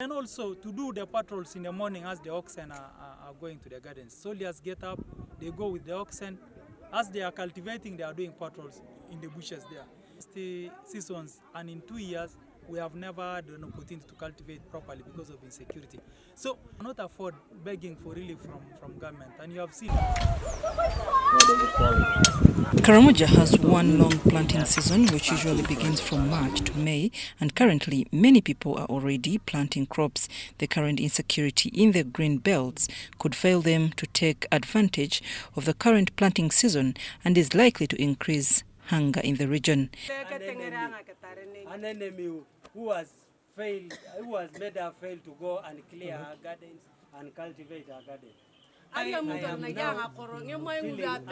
And also to do the patrols in the morning as the oxen are going to the gardens. Soldiers get up, they go with the oxen. As they are cultivating, they are doing patrols in the bushes there. The seasons, and in 2 years, we have never had an opportunity to cultivate properly because of insecurity. So we cannot afford begging for relief from government. And you have seen Karimajongs has one long planting season which usually begins from March to May, and currently many people are already planting crops. The current insecurity in the green belts could fail them to take advantage of the current planting season and is likely to increase hunger in the region. An enemy who has made her fail to go and clear her gardens and cultivate her gardens. I am now feeling angry up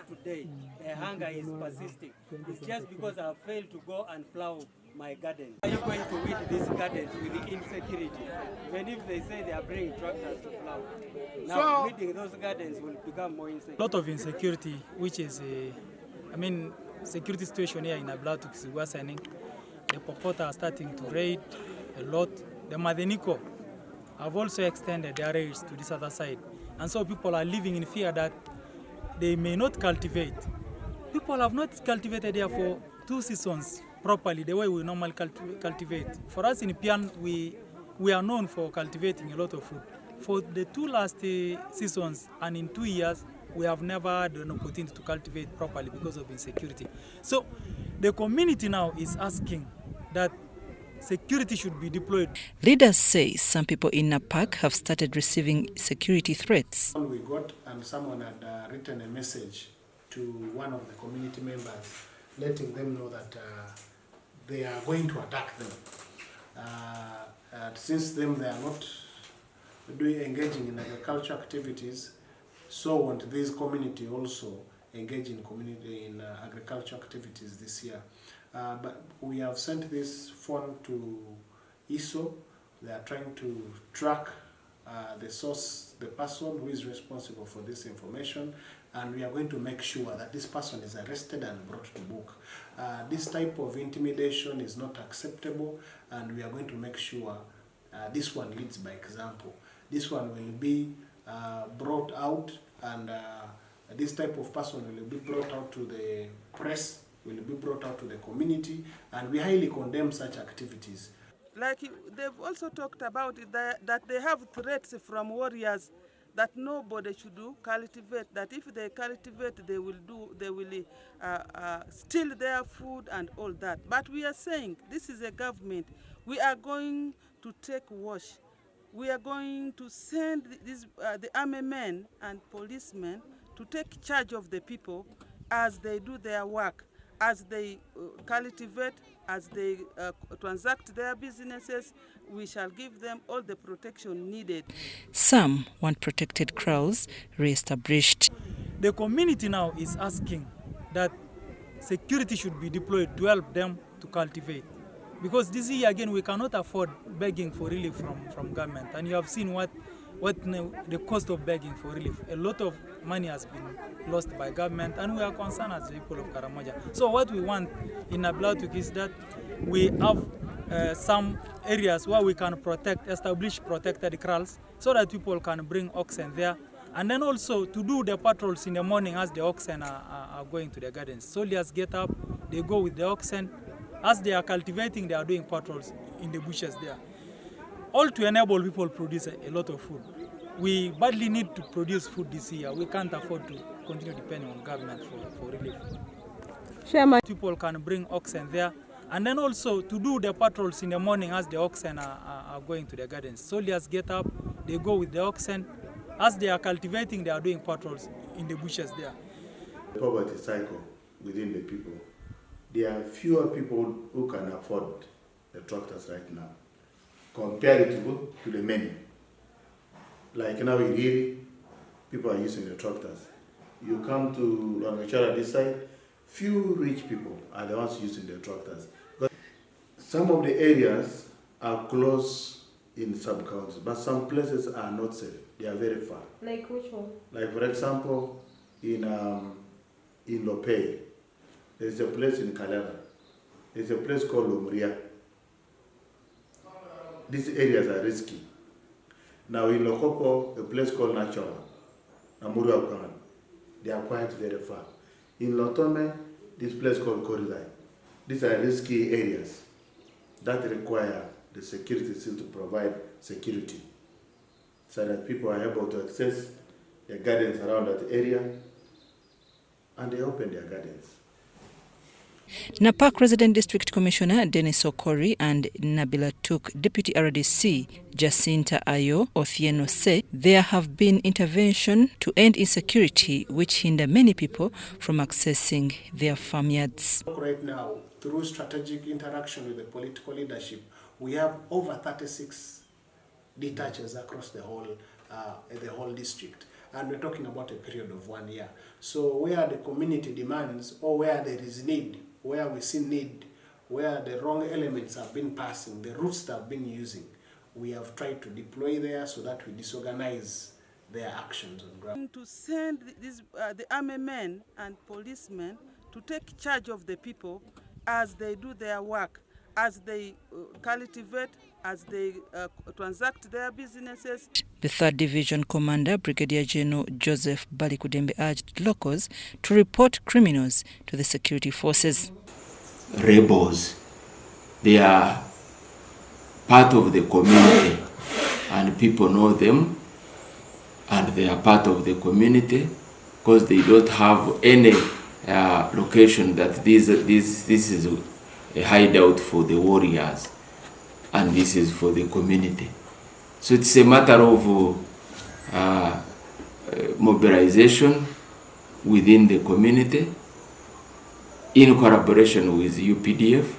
to date. The hunger is persisting. It's just because I failed to go and plow my garden. Are you going to weed these gardens with the insecurity? Even if they say they are bringing tractors to plow. Now, weeding those gardens will become more insecure. a lot of insecurity, which is, security situation here in Ablatuk is worsening. The Pokota are starting to raid a lot. The Madeniko have also extended their raids to this other side. And so people are living in fear that they may not cultivate. People have not cultivated here for 2 seasons properly, the way we normally cultivate. For us in Pian, we are known for cultivating a lot of food. For the 2 last seasons and in 2 years, we have never had an opportunity to cultivate properly because of insecurity. So the community now is asking that security should be deployed. Leaders say some people in Napak have started receiving security threats. We got, and someone had written a message to one of the community members, letting them know that they are going to attack them. Since they are not engaging in agriculture activities, so want this community also engage in agriculture activities this year. But we have sent this phone to ISO. They are trying to track the source, the person who is responsible for this information, and we are going to make sure that this person is arrested and brought to book. This type of intimidation is not acceptable, and we are going to make sure this one leads by example. This one will be brought out, and this type of person will be brought out to the press, will be brought out to the community, and we highly condemn such activities. Like they've also talked about it, that they have threats from warriors that nobody should cultivate, that if they cultivate, they will steal their food and all that. But we are saying, this is a government. We are going to take watch. We are going to send the army men and policemen to take charge of the people as they do their work, as they cultivate, as they transact their businesses. We shall give them all the protection needed. Some want protected kraals re-established. The community now is asking that security should be deployed to help them to cultivate. Because this year, again, we cannot afford begging for relief from government. And you have seen what the cost of begging for relief. A lot of money has been lost by government, and we are concerned as the people of Karimajong. So what we want in Ablatuk is that we have some areas where we can establish protected kraals, so that people can bring oxen there. And then also to do the patrols in the morning as the oxen are going to the gardens. Soldiers get up, they go with the oxen. As they are cultivating, they are doing patrols in the bushes there. All to enable people produce a lot of food. We badly need to produce food this year. We can't afford to continue depending on government for relief. People can bring oxen there. And then also to do the patrols in the morning as the oxen are going to the gardens. Soldiers get up, they go with the oxen. As they are cultivating, they are doing patrols in the bushes there. The poverty cycle within the people. There are fewer people who can afford the tractors right now, comparable to the many. Like now in Iri, people are using the tractors. You come to Karimajongs this side, few rich people are the ones using the tractors. But some of the areas are close in sub-counties, but some places are not safe. They are very far. Like which one? Like for example, in Lopay, there's a place in Kalera. There's a place called Lumria. these areas are risky. Now in Lokopo, a place called Nachoa, Namuru Aukangan, they are quite very far. In Lotome, this place called Korilai. These are risky areas that require the security still to provide security so that people are able to access their gardens around that area and they open their gardens. Napak Resident District Commissioner Dennis Okori and Nabila Tuk Deputy RDC Jacinta Ayo Othieno say there have been intervention to end insecurity which hinder many people from accessing their farmyards. Right now, through strategic interaction with the political leadership, we have over 36 detachers across the whole district. And we're talking about a period of 1 year. So where the community demands or where there is need, where we see need, where the wrong elements have been passing, the routes that have been using, we have tried to deploy there so that we disorganize their actions on ground. To send the army men and policemen to take charge of the people as they do their work, as they cultivate, as they transact their businesses. The 3rd Division Commander, Brigadier General Joseph Balikudembe, urged locals to report criminals to the security forces. Rebels, they are part of the community and people know them and they are part of the community because they don't have any location that this is a hideout for the warriors and this is for the community. So it's a matter of mobilization within the community in collaboration with UPDF,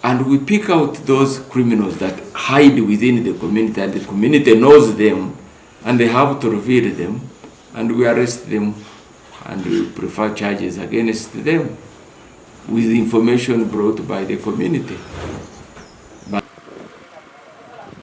and we pick out those criminals that hide within the community and the community knows them and they have to reveal them and we arrest them and we prefer charges against them with information brought by the community.